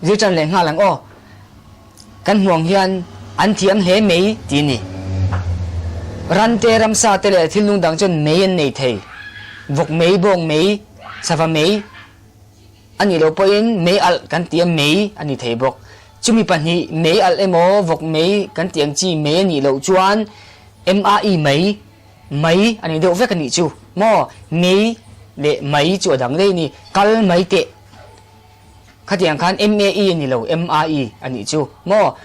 zir chan le nga lang o kan huang hian an thiam hle mei ti ni ran te ram sa te le thil lung dang chon mei an nei thei vok mei bong mei sava mei ani lo poin mei al kan tiam mei ani thei bok chumi pani mei al emo vok mei kan tiang chi mei ani lo chuan mai mei ani deuh vek ani chu mo mei le mei chu dang dei ni kal mei te khatiang khan mai ani lo mai ani chu mo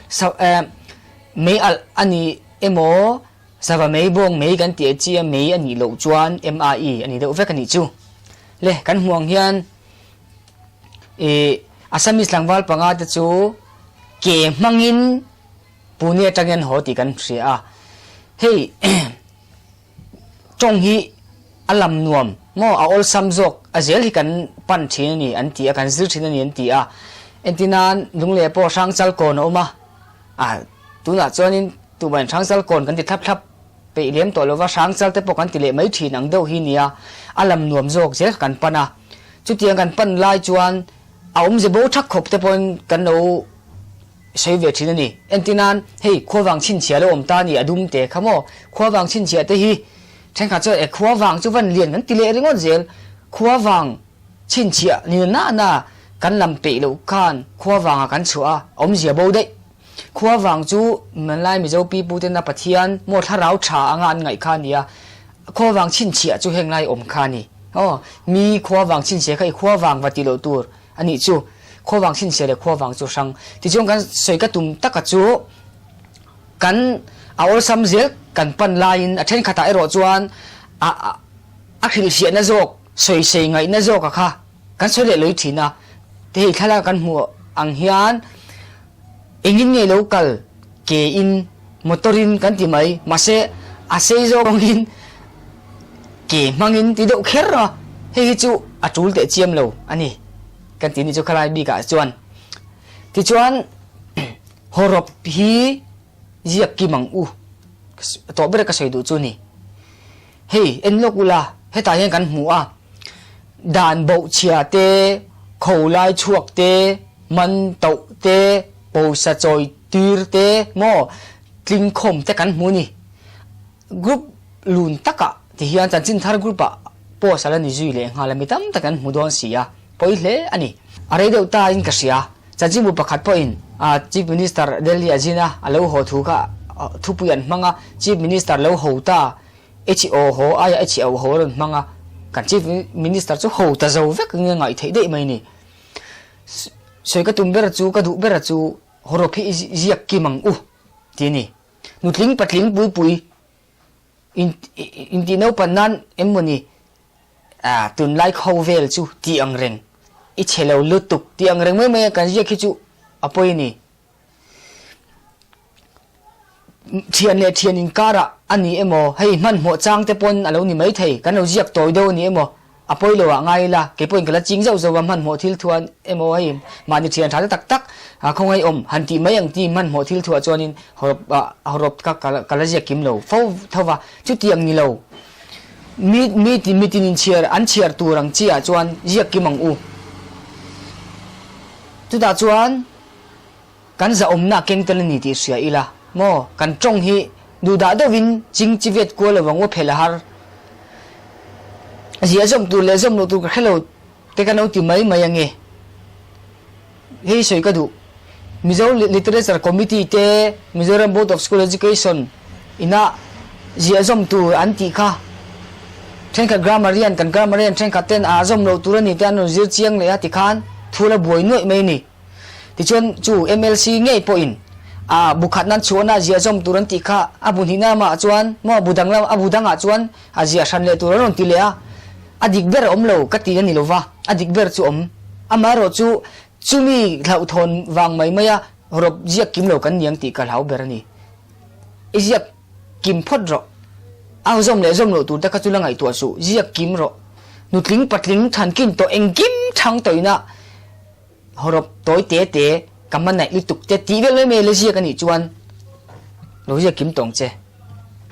mei al ani emo sava mei bong mei kan tie chi mei ani lo chuan mai ani deuh vek ani chu le kan huang hian Assamese langwal panga te chu ke mangin punia tangen hoti kan ria hei chong hi alam nuam mo a ol samjok azel hi kan pan thin ni an ti a kan zir thin ni an ti a entinan lungle po sang chal kon oma tuna chonin tu ban sang chal kon kan ti thap thap pe lem to lova sang chal te po kan ti le mai thin ang deuh hi nia alam nuam jok zel kan pana chu tiang kan pan lai chuan aum je bo thak khop te pon kan no sei ve thin ni entinan hei khowang chin chia lo om ta ni adum te khamo khowang chin chia te hi then kha cho e khowang chu van lian kan ti le ringon zel khowang chin chia ni na kan lam pe lo khan khowang kan chua om je bo de khowang chu man lai mi zo pi pu te na pathian mo tharau tha anga an ngai khan nia khowang chin chia chu heng lai om khan ni mi khowang chin chia khai khowang wa ti lo tur ani chu khowang chin chia le khowang chu sang ti chong kan soi ka tum taka chu kan aol sam zel kan pan lain a then khata ero chuan a khil sia na jok soi sei ngai na jok kha kan soi le loi thina te hi thala kan mu ang hian engin nge local ke in motorin kan ti mai mase a sei zo in ke mangin ti do kher ra hei chu atul te chiam lo ani kan ti ni chu khalai bi ka chuan ti chuan horop hi ziak ki mang u to ber ka sei du chu ni hei en lokula heta hian kan hmu a dan bo chia te kholai chuak te man to te po sa choi tir te mo tling khom te kan hmu ni group lun taka ti hian chan chin thar group a po sala ni zui le ngala mi tam ta kan hmu don sia poi hle ani are deuh ta in ka sia chaji mu pakhat po in chief minister Delhi ajina alo ho thu ka thu puyan manga chief minister lo ho ta ho ho aya ho ho ron manga kan chief minister chu ho ta zo vek ngai thei dei mai ni soi ka tum ber chu ka du ber chu horo phi ziak ki mang u ti ni nutling patling pui pui in ti no panan emoni tun lai khau vel chu ti ang reng i chelo lutuk ti ang reng mai kan ziak ki chu apoi ni thian in kara ani emo hei man mo chang te pon alo ni mai thei kan lo ziak toi do ni emo apoi lo ngai la ke poin kala ching zo zo man mo thil thuan emo hei mani thian tha tak tak không ai han ti mai ang ti man mo thil thua chonin horop ka kala ziak kim lo fo thawa chu ti ang ni lo mi tin in chiar an chiar turang chia chuan ziak ki mang u tu da chuan kan za na keng tel ni ti sia ila mo kan chong hi du da do win ching chi vet ko lo wang wo phela har zia zom tu le zom lo tu ka hello te kan o ti mai ange hei soi ka du Mizo Literature Committee te Mizoram Board of School Education ina zia zom tu anti kha then ka grammarian then ka ten azom lo turani tan zir chiang le ati khan thula boi noi mai ni ti chon chu MLC ngei po in bukhat nan chuana zia zom turan ti kha abun hina ma chuan mo budang la abudanga chuan azia san le turon ti le adik ber om lo ka ti ni lova adik ber chu om amaro chu chumi lau thon wang mai maya horop ziak kim lo kan yang ti ka lau ber ni iziak kim phot ro zom le zom lo tu ta ka chu langai tu su ziak kim ro nutling patling than kim to engkim thang toina horop toy te kaman nai li tuk te ti vel me le ziak ani chuan lo ziak kim tong che